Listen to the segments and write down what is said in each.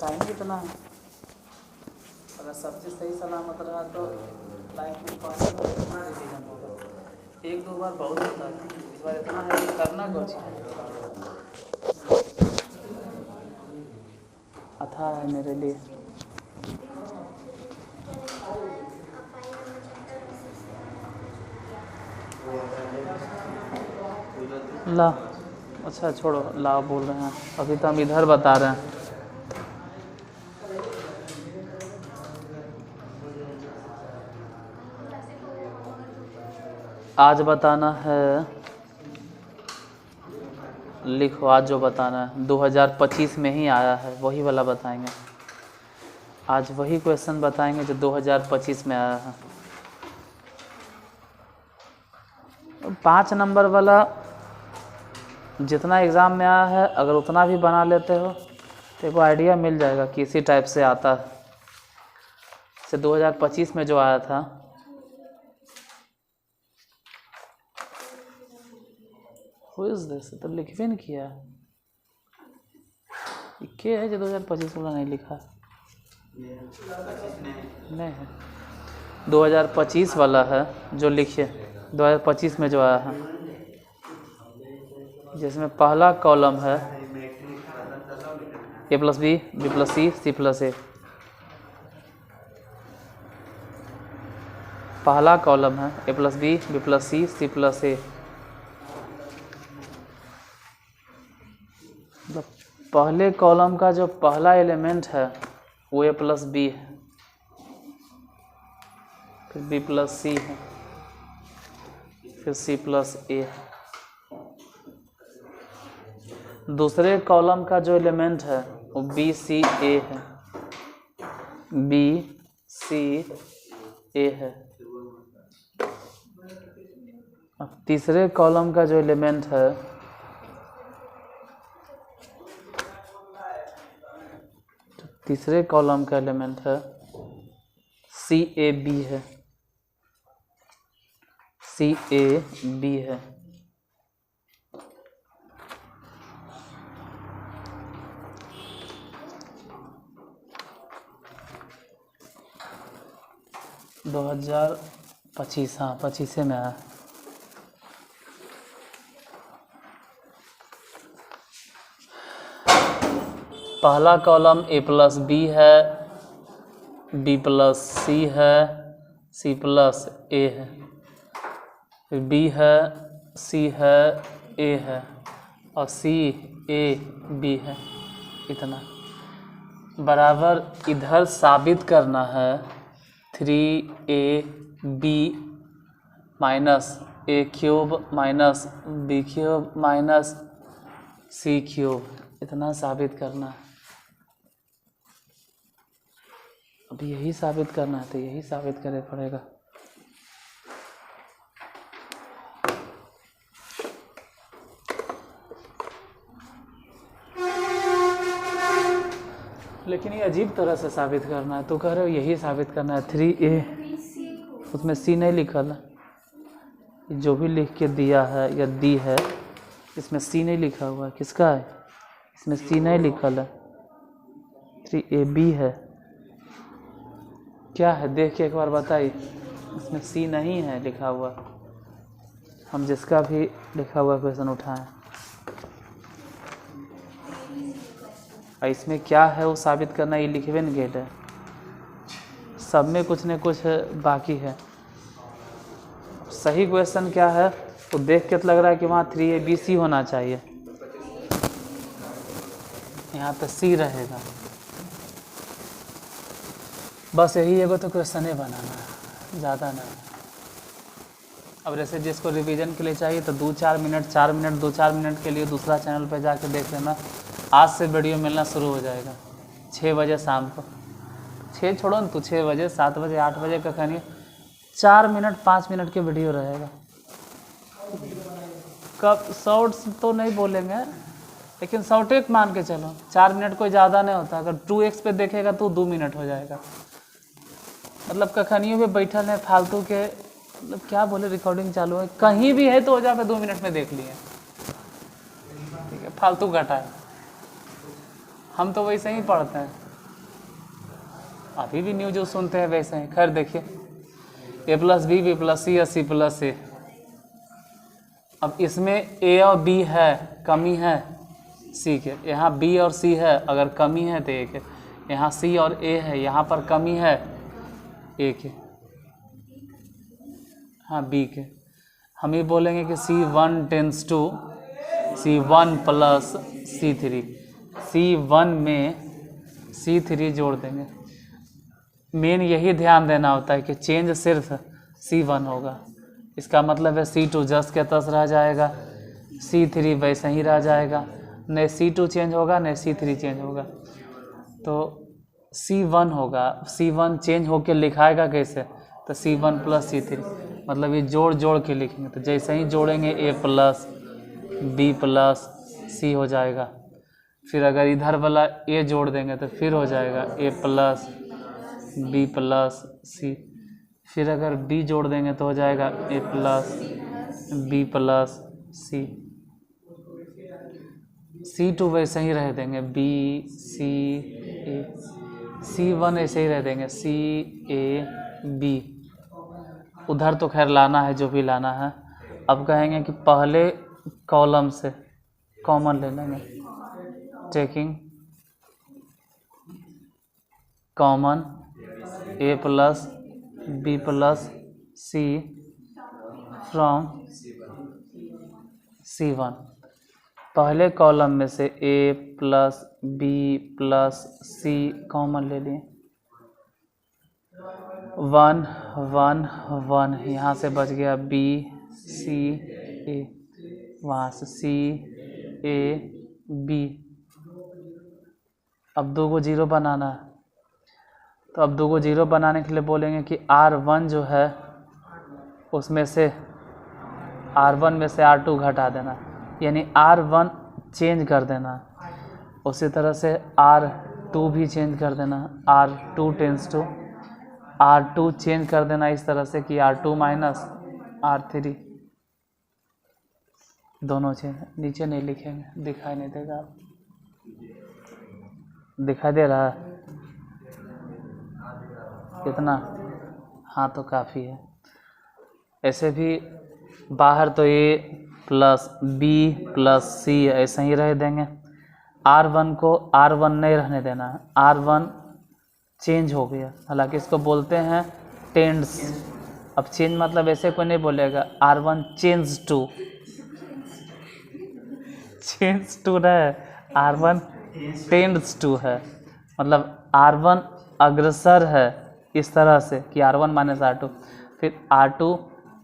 Time कितना है? अगर सब चीज़ सही सलामत रहा तो लाइफ में 5 मिनट कितना रिवीजन होगा? 1-2 बार बहुत होता है, इस बार इतना है कि करना कुछ है। अथा है मेरे लिए। ला, अच्छा छोड़ो, ला बोल रहे हैं, अभी तो हम इधर बता रहे हैं। आज बताना है, लिखो आज जो बताना है 2025 में ही आया है वही वाला बताएंगे। आज वही क्वेश्चन बताएंगे जो 2025 में आया है। 5 नंबर वाला जितना एग्ज़ाम में आया है अगर उतना भी बना लेते हो तो एक आइडिया मिल जाएगा कि इसी टाइप से आता है। से 2025 में जो आया था Who is this? तो लिख भी नहीं किया क्या है जो 2025 वाला नहीं लिखा? नहीं है, 2025 वाला है जो लिखिए। 2025 में जो आया है जिसमें पहला कॉलम है a + b, b + c, c + a। पहला कॉलम है a + b, b + c, c + a। पहले कॉलम का जो पहला एलिमेंट है वो a + b है, फिर b + c है, फिर c + a है। दूसरे कॉलम का जो एलिमेंट है वो b c a है, b c a है। अब तीसरे कॉलम का जो एलिमेंट है तीसरे कॉलम का एलिमेंट है c a b है, c a b है। दो 2025, हाँ 25 में आया। पहला कॉलम a + b है, b + c है, c + a है, फिर b है, c है, a है और c a b है। इतना बराबर इधर साबित करना है 3ab - a³ - b³ - c³। इतना साबित करना है। अब यही साबित करना है तो यही साबित करे पड़ेगा। लेकिन ये अजीब तरह से साबित करना है। तो कह रहे हो यही साबित करना है 3a, उसमें c नहीं लिखल है। जो भी लिख के दिया है या दी है इसमें c नहीं लिखा हुआ है। किसका है? इसमें c नहीं लिखल है, 3ab है। क्या है देख के एक बार बताइए। इसमें c नहीं है लिखा हुआ। हम जिसका भी लिखा हुआ क्वेश्चन उठाएं, और इसमें क्या है वो साबित करना, ये लिखवे न गेट है। सब में कुछ न कुछ बाकी है। सही क्वेश्चन क्या है वो देख के तो लग रहा है कि वहाँ 3abc होना चाहिए, यहाँ पे c रहेगा। बस यही एगो तो क्वेश्चन ही बनाना है, ज़्यादा नहीं। अब जैसे जिसको रिवीजन के लिए चाहिए तो 2-4 मिनट 4 मिनट 2-4 मिनट के लिए दूसरा चैनल पे जाके देख लेना। आज से वीडियो मिलना शुरू हो जाएगा 6 बजे शाम को। 6 छोड़ो ना, तो 6 बजे 7 बजे 8 बजे का कहानी 4 मिनट 5 मिनट के वीडियो रहेगा। कब शॉर्ट्स तो नहीं बोलेंगे लेकिन शॉर्ट एक मान के चलो, 4 मिनट कोई ज़्यादा नहीं होता। अगर 2x पे देखेगा तो 2 मिनट हो जाएगा। मतलब कखनियों पे बैठल है फालतू के, मतलब क्या बोले, रिकॉर्डिंग चालू है कहीं भी है तो हो जाए 2 मिनट में देख लिए, ठीक है, फालतू घटा है। हम तो वैसे ही पढ़ते हैं। अभी भी न्यूज सुनते हैं वैसे ही। खैर देखिए, ए प्लस बी प्लस सी या सी प्लस ए। अब इसमें ए और बी है, कमी है सी के, यहाँ बी और सी है, अगर कमी है तो ए के। यहाँ सी और ए है, यहाँ पर कमी है ए के, हाँ बी के। हम ये बोलेंगे कि C1 tense to C1 plus C3। C1 में C3 जोड़ देंगे। मेन यही ध्यान देना होता है कि चेंज सिर्फ C1 होगा। इसका मतलब है C2 जस के तस रह जाएगा, C3 वैसे ही रह जाएगा, न C2 चेंज होगा न C3 चेंज होगा। तो C1 होगा, C1 चेंज होके लिखाएगा कैसे, तो C1 प्लस C3, मतलब ये जोड़ जोड़ के लिखेंगे। तो जैसे ही जोड़ेंगे A plus B plus C हो जाएगा। फिर अगर इधर वाला A जोड़ देंगे तो फिर हो जाएगा A plus B plus C। फिर अगर B जोड़ देंगे तो हो जाएगा A plus B plus C। C2 वैसे ही रह देंगे B C A। C1 ऐसे ही रह देंगे C A B। उधर तो खैर लाना है जो भी लाना है। अब कहेंगे कि पहले कॉलम से कॉमन ले लेंगे, taking common A plus B plus C from C1। पहले कॉलम में से A plus B plus C common ले लिए, 1 1 1, यहाँ से बच गया B C A, वहाँ से C A B। अब 2 को 0 बनाना है, तो अब 2 को 0 बनाने के लिए बोलेंगे कि R1 जो है उसमें से R1 में से R2 घटा देना, यानी R1 चेंज कर देना। उसी तरह से R2 भी चेंज कर देना, R2 tense to R2 change कर देना इस तरह से कि R2 माइनस R3 दोनों चेंज। नीचे नहीं लिखेंगे, दिखाई नहीं देगा, दिखाई दे रहा है कितना, हाँ तो काफ़ी है। ऐसे भी बाहर तो A plus B plus C ऐसे ही रह देंगे। R1 को R1 नहीं रहने देना है, R1 चेंज हो गया, हालांकि इसको बोलते हैं टेंड्स। अब चेंज मतलब ऐसे कोई नहीं बोलेगा R1 change to, change to है, R1 टेंड्स टू है, मतलब R1 अग्रसर है इस तरह से कि R1 माइनस R2। फिर R2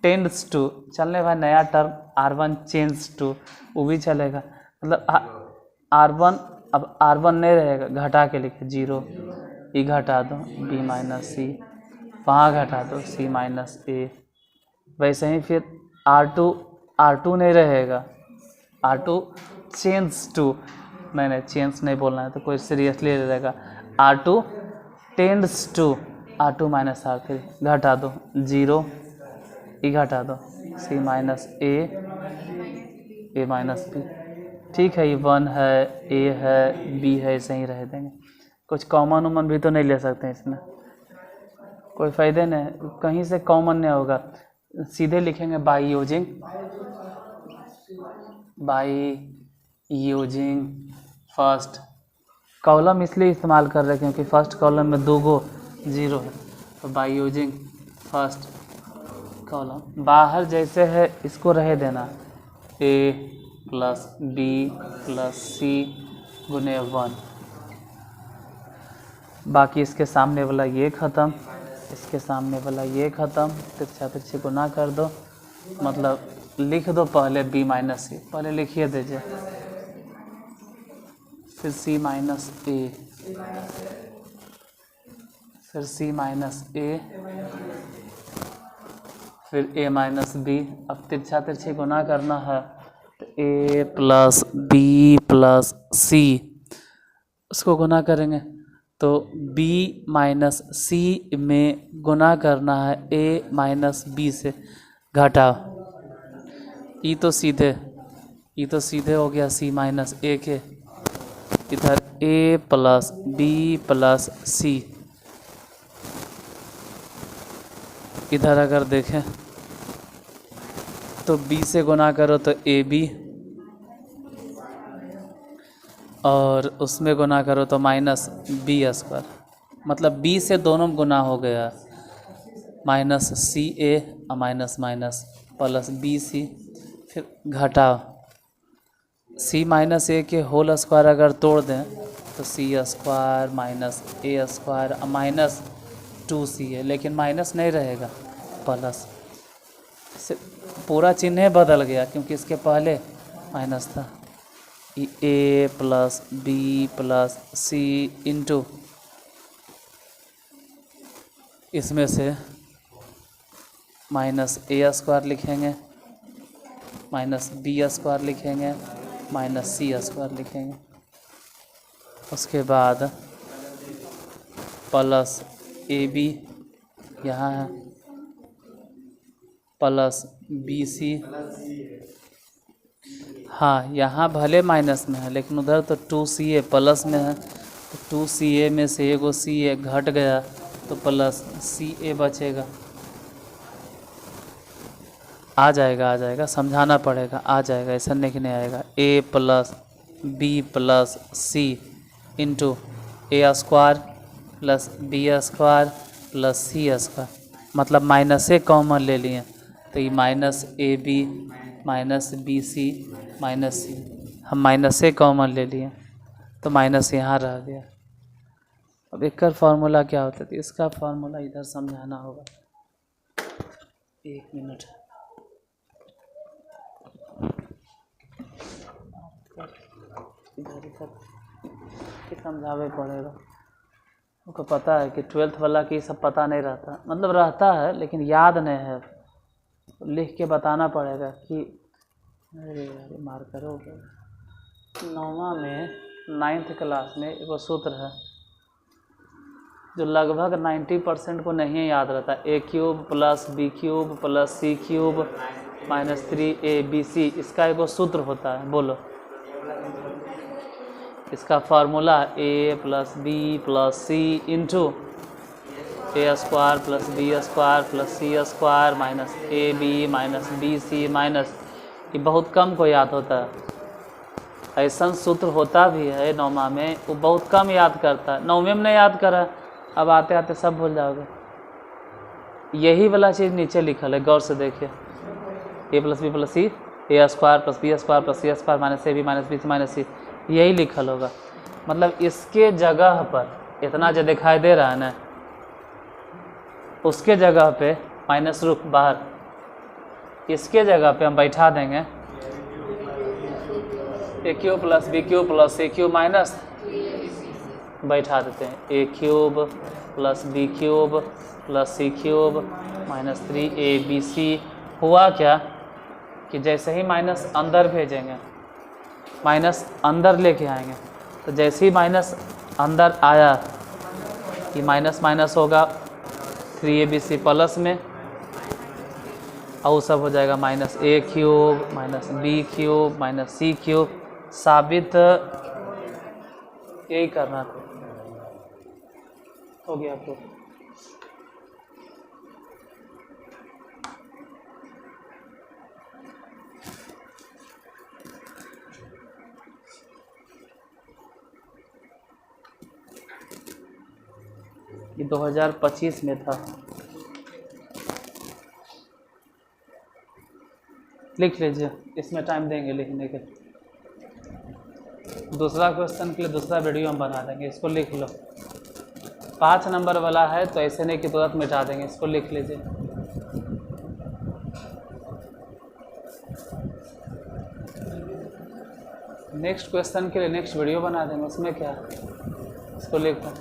टेंड्स टू, चलने भाई नया टर्म R1 चेंज टू, वो भी चलेगा। मतलब R1, अब R1 नहीं रहेगा, घटा के लिखे 0, ई घटा दो B माइनस C, वहाँ घटा दो C माइनस A। वैसे ही फिर R2 नहीं रहेगा, R2 चेंज टू, नहीं चेंज नहीं बोलना है तो कोई सीरियसली ले लेगा। R2 tends to R2 minus R3, घटा दो 0, ई घटा दो C minus A minus B। ठीक है, ये 1 है, A है, B है, ऐसे ही रह देंगे। कुछ कॉमन उमन भी तो नहीं ले सकते हैं इसमें, कोई फ़ायदे नहीं, कहीं से कॉमन नहीं होगा। सीधे लिखेंगे बाई यूजिंग फर्स्ट कॉलम। इसलिए इस्तेमाल कर रहे हैं क्योंकि फर्स्ट कॉलम में 2 गो 0 है, तो बाई यूजिंग फर्स्ट कॉलम। बाहर जैसे है इसको रह देना A plus B plus C गुने 1। बाकी इसके सामने वाला ये ख़त्म, इसके सामने वाला ये ख़त्म, तिरछा तिरछी गुना कर दो, मतलब लिख दो पहले B माइनस C, पहले लिखिए दीजिए, फिर C माइनस A, फिर C माइनस A, फिर A माइनस B। अब तिरछा तिरछी गुना करना है तो A plus B plus C, उसको गुना करेंगे तो B माइनस C में गुना करना है A माइनस B से, घटा ई तो सीधे हो गया C माइनस A के, इधर A plus B plus C, इधर अगर देखें तो b से गुना करो तो AB, और उसमें गुना करो तो माइनस B², मतलब b से दोनों गुना हो गया, माइनस CA और माइनस माइनस प्लस BC, फिर घटाओ C माइनस A के होल स्क्वायर अगर तोड़ दें तो C² minus A² minus 2CA, लेकिन माइनस नहीं रहेगा, प्लस से पूरा चिन्ह बदल गया क्योंकि इसके पहले माइनस था। A plus B plus C into इसमें से माइनस A² लिखेंगे, माइनस B² लिखेंगे, माइनस C² लिखेंगे, उसके बाद प्लस AB यहाँ है, प्लस BC, हाँ यहाँ भले माइनस में है लेकिन उधर तो 2CA प्लस में है, तो 2CA में से एगो CA घट गया तो प्लस CA बचेगा। आ जाएगा, समझाना पड़ेगा, आ जाएगा, ऐसा नहीं आएगा। A plus B plus C into A² plus B² plus C², मतलब माइनस से कॉमन ले लिए तो ये minus AB minus BC minus C, हम माइनस से कॉमन ले लिए तो माइनस यहाँ रह गया। अब इसका फार्मूला क्या होता है, इसका फार्मूला इधर समझाना होगा, 1 मिनट इधर समझावे पड़ेगा। उनको पता है कि 12th वाला की सब पता नहीं रहता, मतलब रहता है लेकिन याद नहीं है, लिख के बताना पड़ेगा कि अरे मार्कर हो गया। 9वां में 9th क्लास में एक सूत्र है जो लगभग 90% को नहीं याद रहता, A³ plus B³ plus C³ minus 3ABC, इसका एक सूत्र होता है, बोलो इसका formula A plus B plus C into A² plus B² plus C² minus AB minus BC minus, ये बहुत कम को याद होता है। ऐसा सूत्र होता भी है 9वां में, वो बहुत कम याद करता है, 9वें में नहीं याद करा, अब आते आते सब भूल जाओगे। यही वाला चीज़ नीचे लिखल है, गौर से देखिए, A plus B plus C A² plus B² plus C² minus AB minus BC minus C, यही लिखल होगा। मतलब इसके जगह पर इतना जो दिखाई दे रहा है ना, उसके जगह पे माइनस रुक बाहर, इसके जगह पे हम बैठा देंगे A³ plus B³ plus C³ minus, बैठा देते हैं A³ plus B³ plus C³ minus 3ABC। हुआ क्या कि जैसे ही माइनस अंदर भेजेंगे, माइनस अंदर लेके आएंगे, तो जैसे ही माइनस अंदर आया कि माइनस माइनस होगा 3ABC प्लस में, और सब हो जाएगा minus A³ minus B³ minus C³ साबित यही करना था, हो गया आपको। ये 2025 में था, लिख लीजिए, इसमें टाइम देंगे लिखने के। दूसरा क्वेश्चन के लिए दूसरा वीडियो हम बना देंगे, इसको लिख लो। 5 नंबर वाला है तो ऐसे नहीं कि तुरंत मिटा देंगे, इसको लिख लीजिए। नेक्स्ट क्वेश्चन के लिए नेक्स्ट वीडियो बना देंगे, उसमें क्या है, इसको लिख लो।